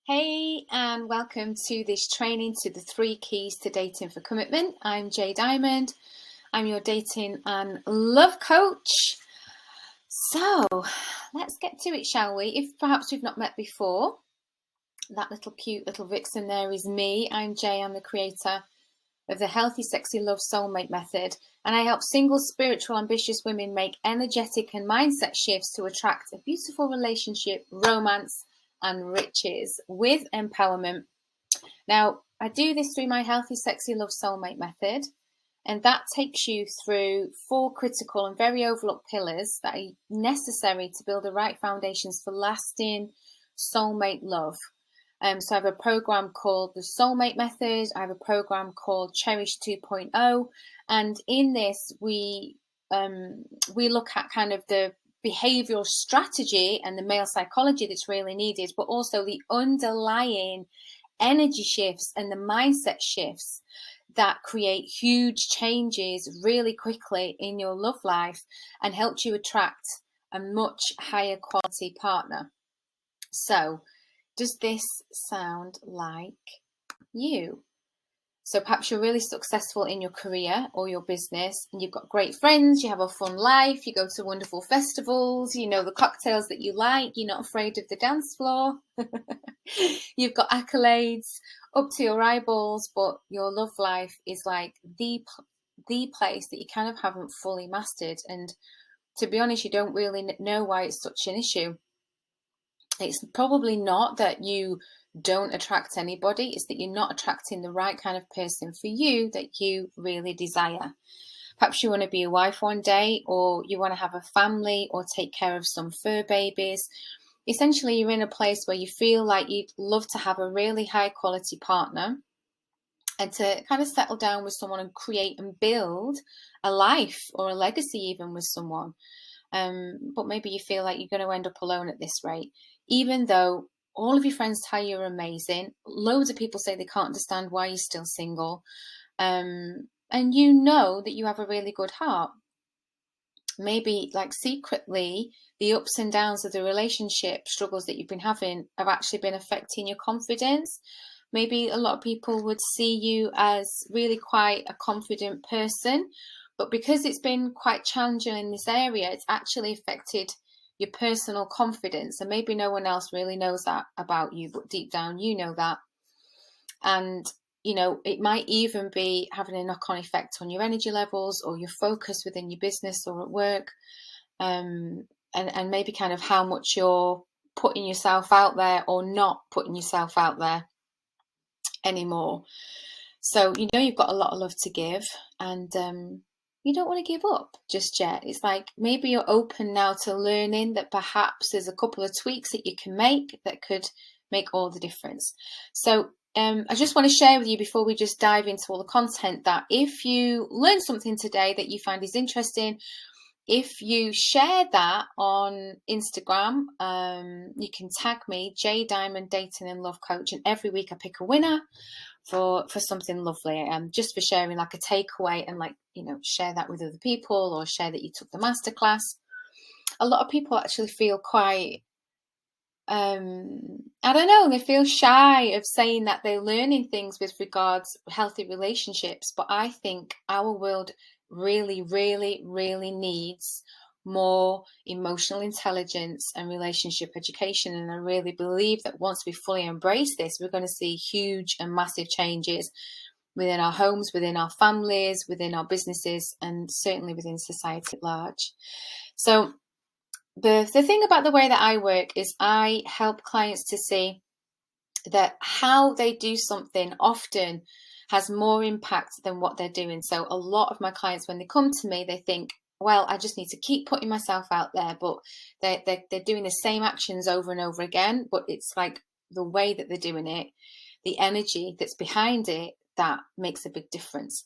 Hey, and welcome to this training to the 3 keys to dating for commitment. I'm Jay Diamond. I'm your dating and love coach. So let's get to it, shall we? If perhaps we've not met before, that little cute little vixen there is me. I'm Jay. I'm the creator of the Healthy, Sexy Love Soulmate Method, and I help single, spiritual, ambitious women make energetic and mindset shifts to attract a beautiful relationship, romance, and riches with empowerment. Now, I do this through my Healthy, Sexy Love Soulmate Method, and that takes you through 4 critical and very overlooked pillars that are necessary to build the right foundations for lasting soulmate love. So I have a program called the Soulmate Method. I have a program called Cherish 2.0, and in this we look at kind of the behavioral strategy and the male psychology that's really needed, but also the underlying energy shifts and the mindset shifts that create huge changes really quickly in your love life and help you attract a much higher quality partner. So, does this sound like you? So perhaps you're really successful in your career or your business, and you've got great friends, you have a fun life, you go to wonderful festivals, you know the cocktails that you like, you're not afraid of the dance floor, you've got accolades up to your eyeballs, but your love life is like the place that you kind of haven't fully mastered. And to be honest, you don't really know why it's such an issue. It's probably not that you don't attract anybody, it's that you're not attracting the right kind of person for you that you really desire. Perhaps you want to be a wife one day, or you want to have a family or take care of some fur babies. Essentially, you're in a place where you feel like you'd love to have a really high quality partner and to kind of settle down with someone and create and build a life or a legacy even with someone. But maybe you feel like you're going to end up alone at this rate, even though all of your friends tell you you're amazing. Loads of people say they can't understand why you're still single. And you know that you have a really good heart. Maybe like secretly, the ups and downs of the relationship struggles that you've been having have actually been affecting your confidence. Maybe a lot of people would see you as really quite a confident person, but because it's been quite challenging in this area, it's actually affected your personal confidence. And maybe no one else really knows that about you, but deep down you know that. And you know, it might even be having a knock-on effect on your energy levels or your focus within your business or at work, and maybe kind of how much you're putting yourself out there or not putting yourself out there anymore. So you know you've got a lot of love to give, and you don't want to give up just yet. It's like maybe you're open now to learning that perhaps there's a couple of tweaks that you can make that could make all the difference. So I just want to share with you before we just dive into all the content that if you learn something today that you find is interesting, if you share that on Instagram, you can tag me, J Diamond Dating and Love Coach, and every week I pick a winner for something lovely, just for sharing like a takeaway and like, you know, share that with other people or share that you took the masterclass. A lot of people actually feel quite I don't know, they feel shy of saying that they're learning things with regards to healthy relationships, but I think our world really, really, really needs more emotional intelligence and relationship education. And I really believe that once we fully embrace this, we're going to see huge and massive changes within our homes, within our families, within our businesses, and certainly within society at large. So the thing about the way that I work is I help clients to see that how they do something often has more impact than what they're doing. So a lot of my clients, when they come to me, they think, well, I just need to keep putting myself out there, but they're doing the same actions over and over again. But it's like the way that they're doing it, the energy that's behind it, that makes a big difference.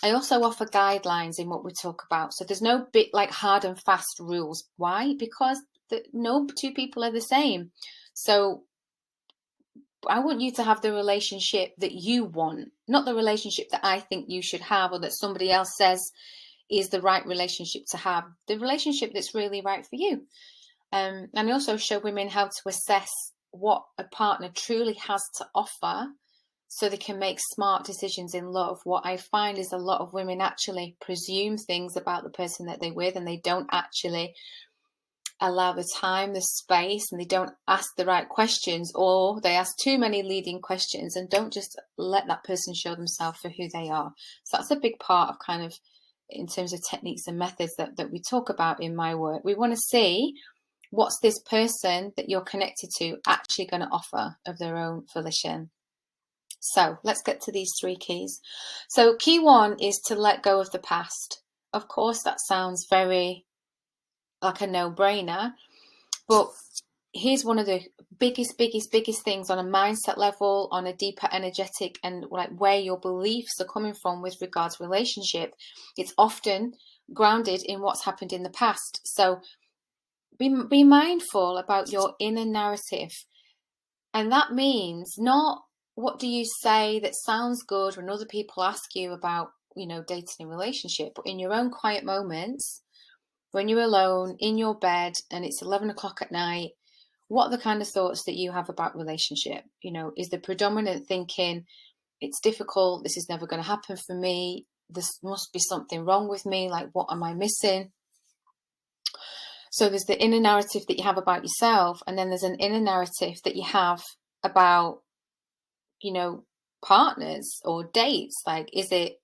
I also offer guidelines in what we talk about. So there's no bit like hard and fast rules. Why? Because no 2 people are the same. So I want you to have the relationship that you want, not the relationship that I think you should have or that somebody else says is the right relationship to have. The relationship that's really right for you. And I also show women how to assess what a partner truly has to offer so they can make smart decisions in love, what I find is a lot of women actually presume things about the person that they're with, and they don't actually allow the time, the space, and they don't ask the right questions, or they ask too many leading questions and don't just let that person show themselves for who they are. So that's a big part of kind of, in terms of techniques and methods that we talk about in my work. We want to see what's this person that you're connected to actually going to offer of their own volition. So let's get to these 3 keys. So key 1 is to let go of the past. Of course, that sounds very like a no-brainer, but here's one of the biggest things on a mindset level, on a deeper energetic, and like where your beliefs are coming from with regards to relationship. It's often grounded in what's happened in the past. So be mindful about your inner narrative. And that means not what do you say that sounds good when other people ask you about, dating and relationship, but in your own quiet moments, when you're alone in your bed and it's 11 o'clock at night, what are the kind of thoughts that you have about relationship? Is the predominant thinking, it's difficult, this is never going to happen for me, this must be something wrong with me, like what am I missing? So there's the inner narrative that you have about yourself, and then there's an inner narrative that you have about, partners or dates. Like, is it,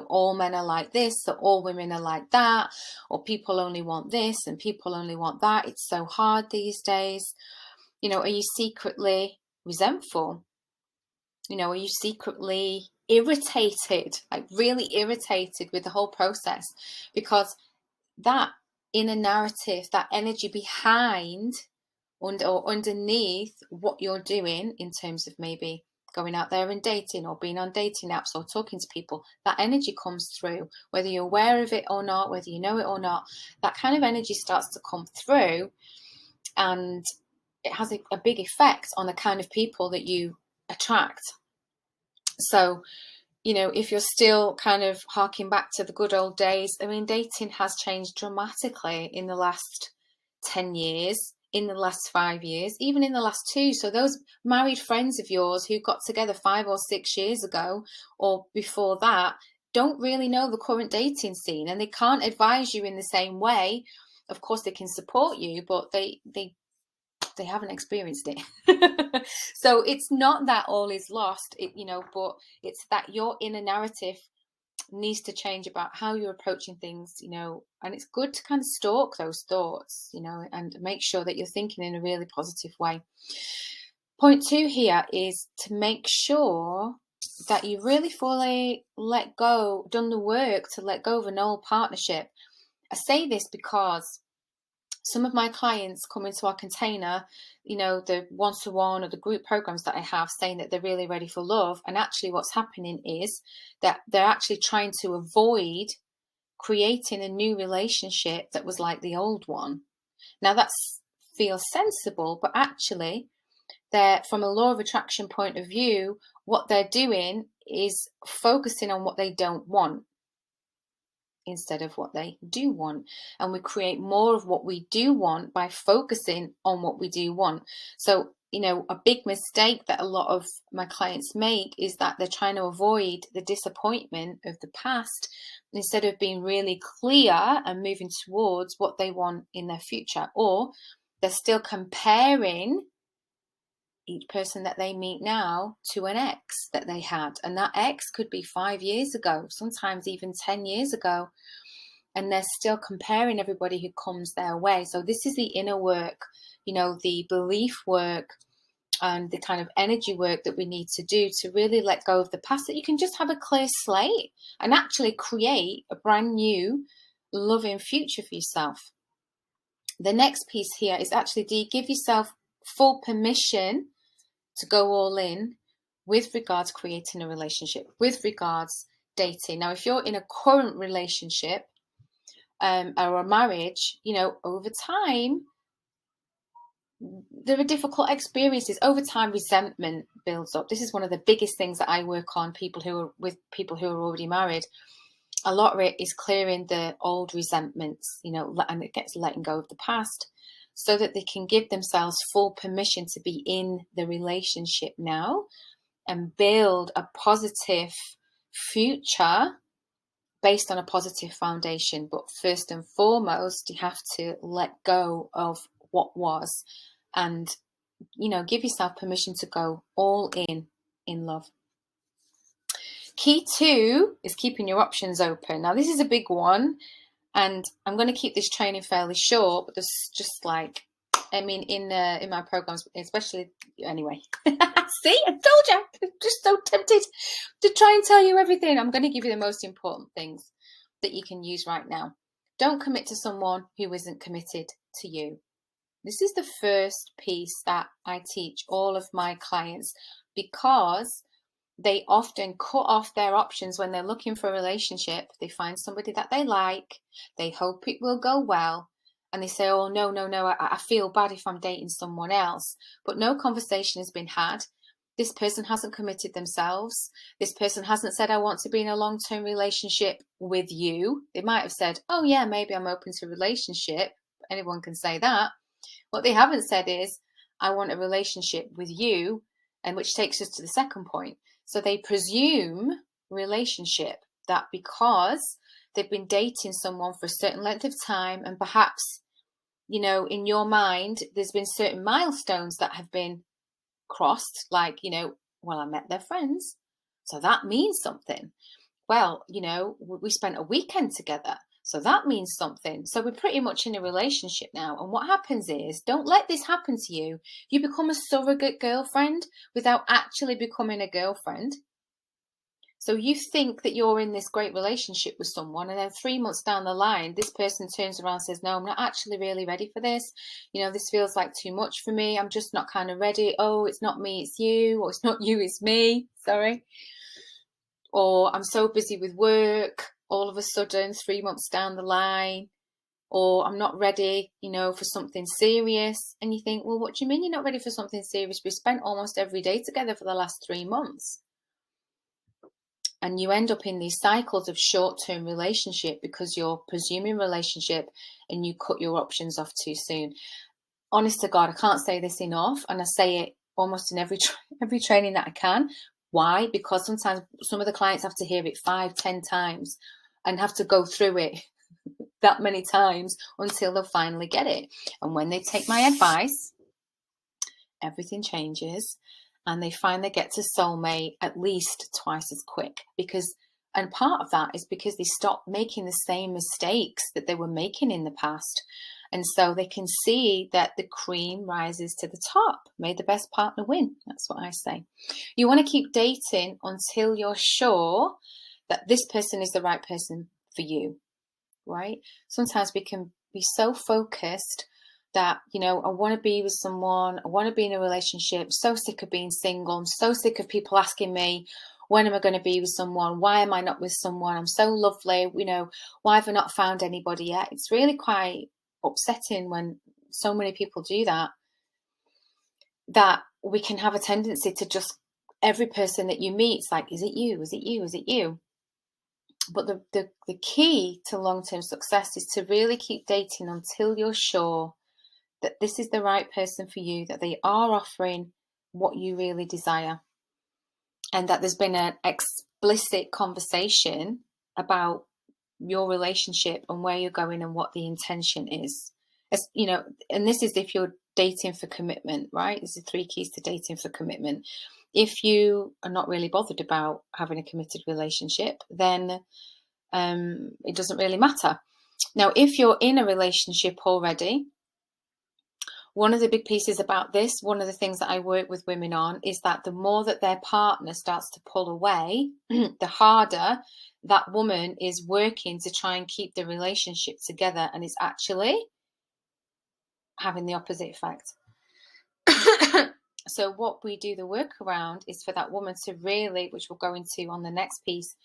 all men are like this, or all women are like that, or people only want this and people only want that. It's so hard these days. Are you secretly resentful? Are you secretly irritated, like really irritated with the whole process? Because that inner narrative, that energy behind or underneath what you're doing in terms of maybe going out there and dating or being on dating apps or talking to people, that energy comes through, whether you're aware of it or not, whether you know it or not. That kind of energy starts to come through, and it has a big effect on the kind of people that you attract. So, if you're still kind of harking back to the good old days, I mean, dating has changed dramatically in the last 10 years, in the last 5 years, even in the last 2. So those married friends of yours who got together 5 or 6 years ago or before that don't really know the current dating scene, and they can't advise you in the same way. Of course, they can support you, but they haven't experienced it. So it's not that all is lost, but it's that your inner narrative needs to change about how you're approaching things, and it's good to kind of stalk those thoughts, and make sure that you're thinking in a really positive way. Point 2 here is to make sure that you really fully done the work to let go of an old partnership. I say this because some of my clients come into our container, the one-to-one or the group programs that I have, saying that they're really ready for love. And actually what's happening is that they're actually trying to avoid creating a new relationship that was like the old one. Now that feels sensible, but actually they're, from a law of attraction point of view, what they're doing is focusing on what they don't want instead of what they do want. And we create more of what we do want by focusing on what we do want. So, a big mistake that a lot of my clients make is that they're trying to avoid the disappointment of the past instead of being really clear and moving towards what they want in their future. Or they're still comparing each person that they meet now to an ex that they had, and that ex could be 5 years ago, sometimes even 10 years ago, and they're still comparing everybody who comes their way. So this is the inner work, the belief work and the kind of energy work that we need to do to really let go of the past, that you can just have a clear slate and actually create a brand new loving future for yourself. The next piece here is actually, do you give yourself full permission to go all in with regards creating a relationship, with regards dating? Now, if you're in a current relationship or a marriage, over time, there are difficult experiences. Over time, resentment builds up. This is one of the biggest things that I work on people who are already married. A lot of it is clearing the old resentments, and it gets letting go of the past. so that they can give themselves full permission to be in the relationship now and build a positive future based on a positive foundation. But first and foremost, you have to let go of what was and, give yourself permission to go all in love. Key 2 is keeping your options open. Now, this is a big one, and I'm going to keep this training fairly short, but there's just in my programs, especially, anyway. See, I told you, I'm just so tempted to try and tell you everything. I'm going to give you the most important things that you can use right now. Don't commit to someone who isn't committed to you. This is the first piece that I teach all of my clients, because they often cut off their options when they're looking for a relationship. They find somebody that they like, they hope it will go well, and they say, oh, no, I feel bad if I'm dating someone else. But no conversation has been had. This person hasn't committed themselves. This person hasn't said, I want to be in a long-term relationship with you. They might have said, oh yeah, maybe I'm open to a relationship. Anyone can say that. What they haven't said is, I want a relationship with you, and which takes us to the second point. So they presume relationship, that because they've been dating someone for a certain length of time, and perhaps, in your mind, there's been certain milestones that have been crossed, like, well, I met their friends, so that means something. Well, we spent a weekend together, so that means something. So we're pretty much in a relationship now. And what happens is, don't let this happen to you. You become a surrogate girlfriend without actually becoming a girlfriend. So you think that you're in this great relationship with someone, and then 3 months down the line, this person turns around and says, no, I'm not actually really ready for this. This feels like too much for me. I'm just not kind of ready. Oh, it's not me, it's you. Or it's not you, it's me. Sorry. Or I'm so busy with work, all of a sudden, 3 months down the line. Or I'm not ready, for something serious. And you think, well, what do you mean you're not ready for something serious? We spent almost every day together for the last 3 months. And you end up in these cycles of short-term relationship because you're presuming relationship and you cut your options off too soon. Honest to God, I can't say this enough. And I say it almost in every training that I can. Why? Because sometimes some of the clients have to hear it 5-10 times and have to go through it that many times until they'll finally get it. And when they take my advice, everything changes. And they find they get to soulmate at least twice as quick, and part of that is because they stop making the same mistakes that they were making in the past. And so they can see that the cream rises to the top. May the best partner win. That's what I say. You want to keep dating until you're sure that this person is the right person for you, right? Sometimes we can be so focused that, I want to be with someone, I want to be in a relationship, so sick of being single, I'm so sick of people asking me, when am I going to be with someone? Why am I not with someone? I'm so lovely, why have I not found anybody yet? It's really quite upsetting when so many people do that we can have a tendency to just, every person that you meet, it's like, is it you? Is it you? Is it you? But the key to long-term success is to really keep dating until you're sure that this is the right person for you, that they are offering what you really desire, and that there's been an explicit conversation about your relationship and where you're going and what the intention is. As and this is if you're dating for commitment, right? This is 3 keys to dating for commitment. If you are not really bothered about having a committed relationship, then it doesn't really matter. Now, if you're in a relationship already, one of the big pieces about this, one of the things that I work with women on, is that the more that their partner starts to pull away, the harder that woman is working to try and keep the relationship together, and it's actually having the opposite effect. So what we do the work around is for that woman to really, which we'll go into on the next piece,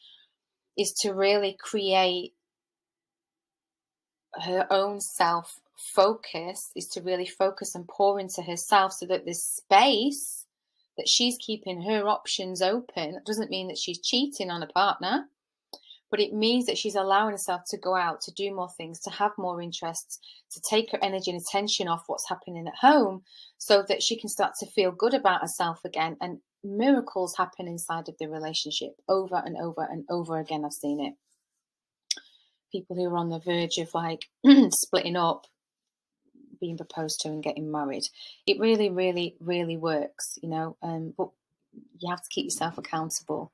is to really create her own self-focus, is to really focus and pour into herself, so that this space that she's keeping her options open, that doesn't mean that she's cheating on a partner, but it means that she's allowing herself to go out, to do more things, to have more interests, to take her energy and attention off what's happening at home, so that she can start to feel good about herself again. And miracles happen inside of the relationship over and over and over again. I've seen it. People who are on the verge of like splitting up, being proposed to and getting married. It really, really, really works, you know, but you have to keep yourself accountable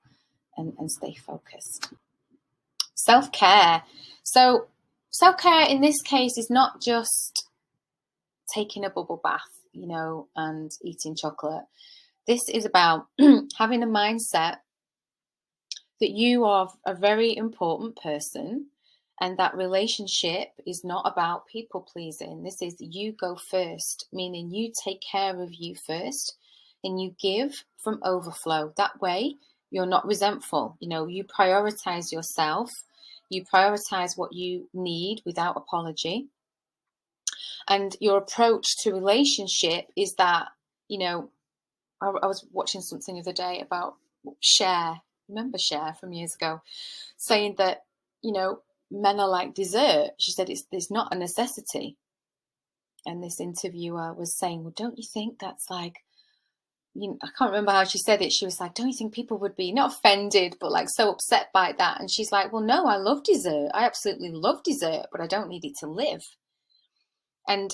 and stay focused. Self-care. So self-care in this case is not just taking a bubble bath, you know, and eating chocolate. This is about having a mindset that you are a very important person, and that relationship is not about people pleasing. This is you go first, meaning you take care of you first and you give from overflow. That way you're not resentful. You know, you prioritize yourself. You prioritize what you need without apology. And your approach to relationship is that, you know, I was watching something the other day about Cher. Remember Cher from years ago, saying that, you know, men are like dessert. She said it's not a necessity. And this interviewer was saying, well, don't you think that's like, you know, I can't remember how she said it. She was like, don't you think people would be not offended, but like so upset by that? And she's like, well, no, I love dessert. I absolutely love dessert, but I don't need it to live. And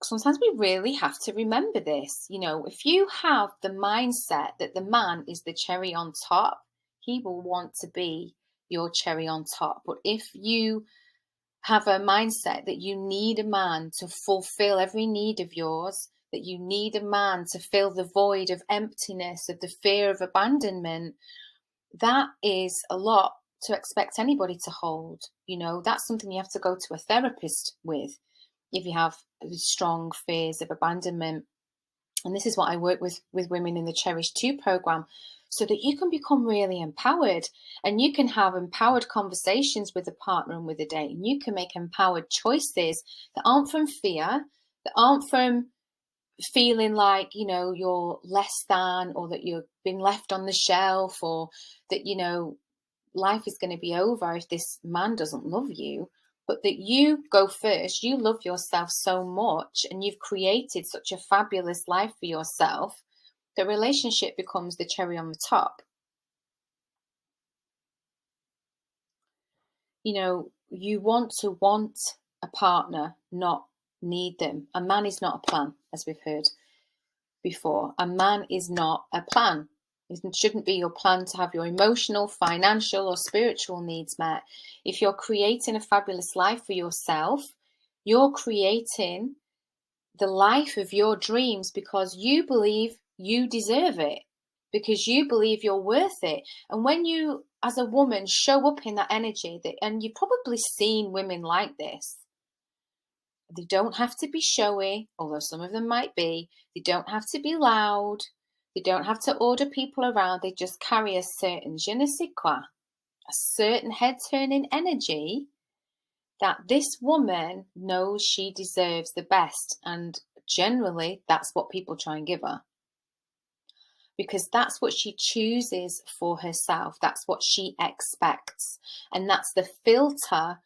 sometimes we really have to remember this. You know, if you have the mindset that the man is the cherry on top, he will want to be your cherry on top. But if you have a mindset that you need a man to fulfill every need of yours, that you need a man to fill the void of emptiness, of the fear of abandonment, that is a lot to expect anybody to hold. You know, that's something you have to go to a therapist with if you have strong fears of abandonment. And this is what I work with women in the Cherish 2 program, so that you can become really empowered and you can have empowered conversations with a partner and with a date. And you can make empowered choices that aren't from fear, that aren't from feeling like, you know, you're less than, or that you've been left on the shelf, or that, you know, life is going to be over if this man doesn't love you. But that you go first, you love yourself so much, and you've created such a fabulous life for yourself, the relationship becomes the cherry on the top. You know, you want to want a partner, not need them. A man is not a plan, as we've heard before. A man is not a plan. It shouldn't be your plan to have your emotional, financial, or spiritual needs met. If you're creating a fabulous life for yourself, you're creating the life of your dreams because you believe you deserve it, because you believe you're worth it. And when you, as a woman, show up in that energy, and you've probably seen women like this, they don't have to be showy, although some of them might be. They don't have to be loud. They don't have to order people around. They just carry a certain je ne sais quoi, a certain head-turning energy that this woman knows she deserves the best. And generally, that's what people try and give her, because that's what she chooses for herself. That's what she expects. And that's the filter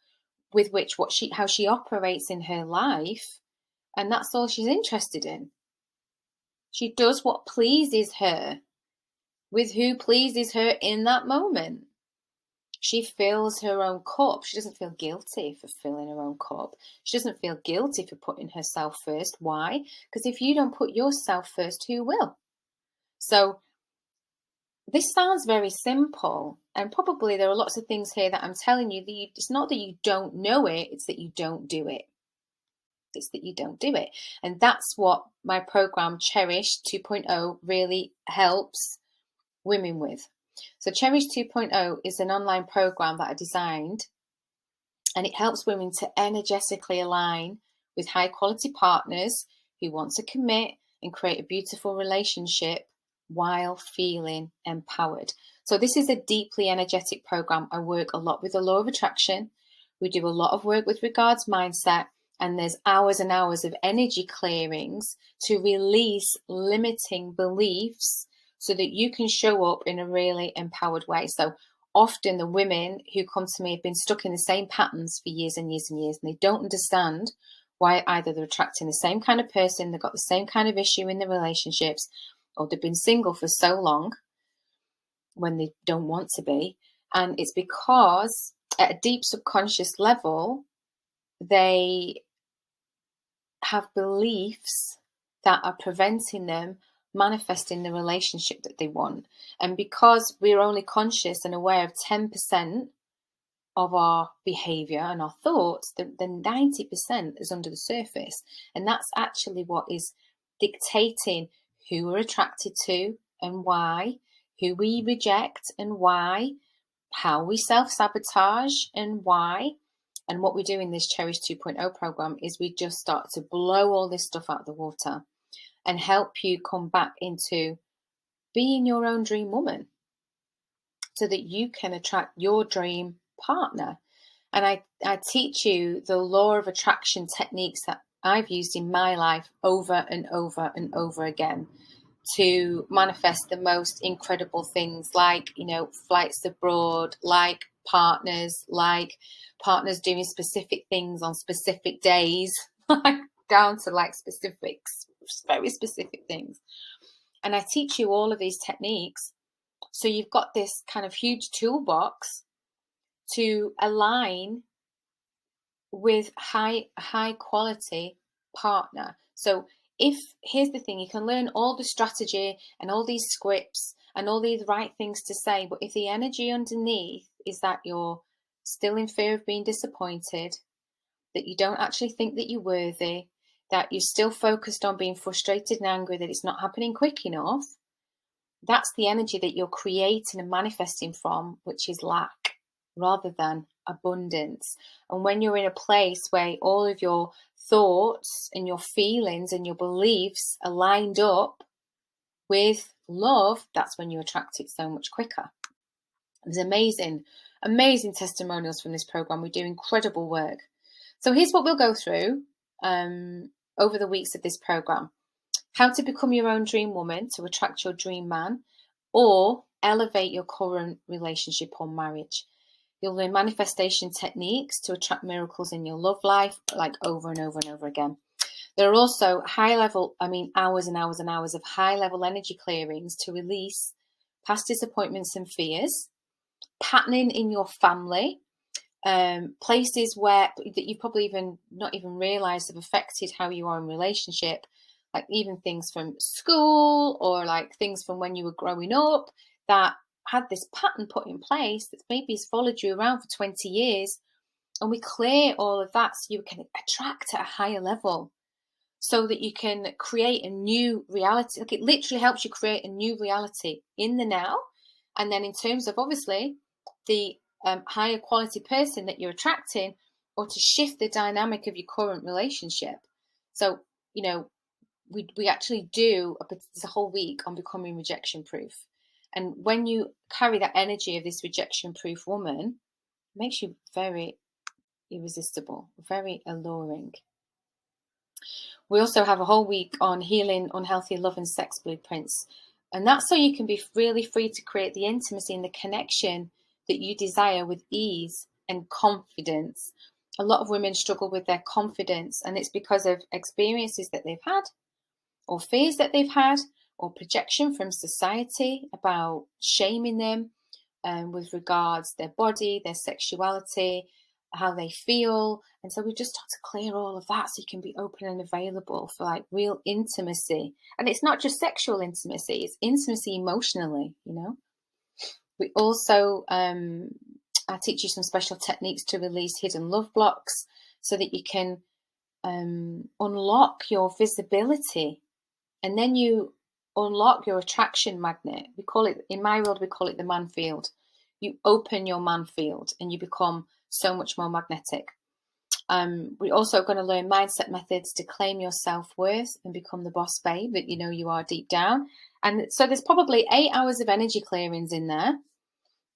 with which how she operates in her life. And that's all she's interested in. She does what pleases her with who pleases her in that moment. She fills her own cup. She doesn't feel guilty for filling her own cup. She doesn't feel guilty for putting herself first. Why? Because if you don't put yourself first, who will? So this sounds very simple, and probably there are lots of things here that I'm telling you that it's not that you don't know it, it's that you don't do it. It's that you don't do it. And that's what my program Cherish 2.0 really helps women with. So Cherish 2.0 is an online program that I designed, and it helps women to energetically align with high quality partners who want to commit and create a beautiful relationship while feeling empowered. So this is a deeply energetic program. I work a lot with the law of attraction. We do a lot of work with regards mindset, and there's hours and hours of energy clearings to release limiting beliefs so that you can show up in a really empowered way. So often the women who come to me have been stuck in the same patterns for years and years and years, and they don't understand why either they're attracting the same kind of person, they've got the same kind of issue in their relationships, or they've been single for so long when they don't want to be. And it's because at a deep subconscious level, they have beliefs that are preventing them manifesting the relationship that they want. And because we're only conscious and aware of 10% of our behavior and our thoughts, then 90% is under the surface. And that's actually what is dictating who we're attracted to and why, who we reject and why, how we self-sabotage and why. And what we do in this Cherish 2.0 program is we just start to blow all this stuff out of the water and help you come back into being your own dream woman so that you can attract your dream partner. And I teach you the law of attraction techniques that I've used in my life over and over and over again to manifest the most incredible things, like, flights abroad, like partners doing specific things on specific days, like down to like specifics, very specific things. And I teach you all of these techniques. So you've got this kind of huge toolbox to align with high quality partner. So here's the thing, you can learn all the strategy and all these scripts and all these right things to say, but if the energy underneath is that you're still in fear of being disappointed, that you don't actually think that you're worthy, that you're still focused on being frustrated and angry that it's not happening quick enough, that's the energy that you're creating and manifesting from, which is lack rather than abundance. And when you're in a place where all of your thoughts and your feelings and your beliefs are lined up with love, that's when you attract it so much quicker. There's amazing testimonials from this program. We do incredible work. So here's what we'll go through over the weeks of this program. How to become your own dream woman to attract your dream man, or elevate your current relationship or marriage. You'll learn manifestation techniques to attract miracles in your love life, like over and over and over again. There are also hours and hours and hours of high-level energy clearings to release past disappointments and fears, patterning in your family, places that you probably even not even realised have affected how you are in relationship, like even things from school or like things from when you were growing up that had this pattern put in place that maybe has followed you around for 20 years. And we clear all of that so you can attract at a higher level, so that you can create a new reality. Like, it literally helps you create a new reality in the now. And then in terms of obviously the higher quality person that you're attracting, or to shift the dynamic of your current relationship. So, we actually do a whole week on becoming rejection proof. And when you carry that energy of this rejection proof woman, it makes you very irresistible, very alluring. We also have a whole week on healing unhealthy love and sex blueprints. And that's so you can be really free to create the intimacy and the connection that you desire with ease and confidence. A lot of women struggle with their confidence, and it's because of experiences that they've had, or fears that they've had, or projection from society about shaming them with regards their body, their sexuality, how they feel. And so we just start to clear all of that so you can be open and available for like real intimacy. And it's not just sexual intimacy, it's intimacy emotionally, We also, I teach you some special techniques to release hidden love blocks so that you can unlock your visibility, and then you unlock your attraction magnet. In my world, we call it the man field. You open your man field and you become so much more magnetic. We're also going to learn mindset methods to claim your self-worth and become the boss babe that you are deep down. And so there's probably 8 hours of energy clearings in there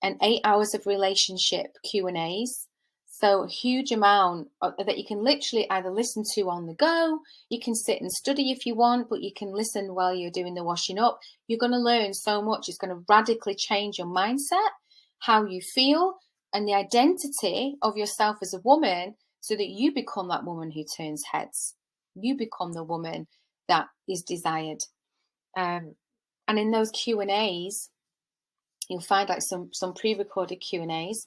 and 8 hours of relationship Q&As. So a huge amount that you can literally either listen to on the go, you can sit and study if you want, but you can listen while you're doing the washing up. You're going to learn so much. It's going to radically change your mindset, how you feel, and the identity of yourself as a woman, so that you become that woman who turns heads. You become the woman that is desired. And in those Q&As, you'll find like some pre-recorded Q&As,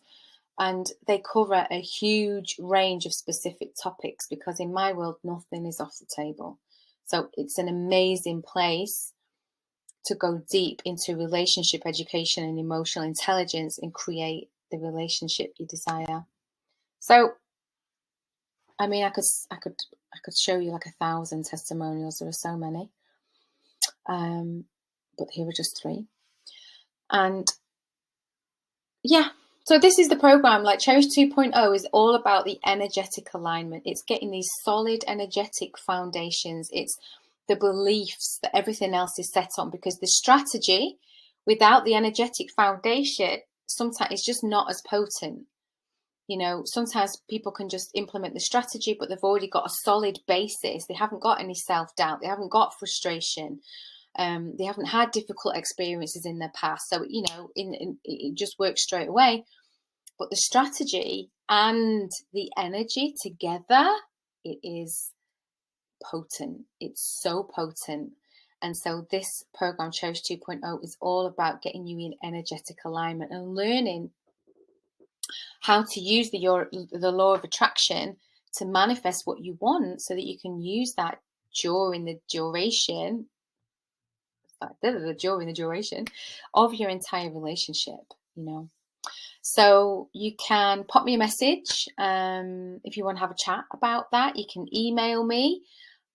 and they cover a huge range of specific topics, because in my world, nothing is off the table. So it's an amazing place to go deep into relationship education and emotional intelligence and create the relationship you desire. So, I mean, I could show you like 1,000 testimonials. There are so many, but here are just 3. And yeah, so this is the program. Like Cherish 2.0 is all about the energetic alignment. It's getting these solid energetic foundations. It's the beliefs that everything else is set on, because the strategy without the energetic foundation sometimes is just not as potent. You know, sometimes people can just implement the strategy, but they've already got a solid basis. They haven't got any self-doubt. They haven't got frustration. They haven't had difficult experiences in their past. So, you know, it just works straight away. But the strategy and the energy together, it is potent. It's so potent. And so this program, Cherish 2.0, is all about getting you in energetic alignment and learning how to use the law of attraction to manifest what you want, so that you can use that during the duration of your entire relationship, you know. So you can pop me a message if you want to have a chat about that. You can email me,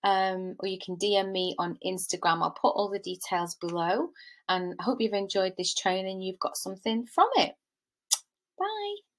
or you can DM me on Instagram. I'll put all the details below, and I hope you've enjoyed this training. You've got something from it. Bye.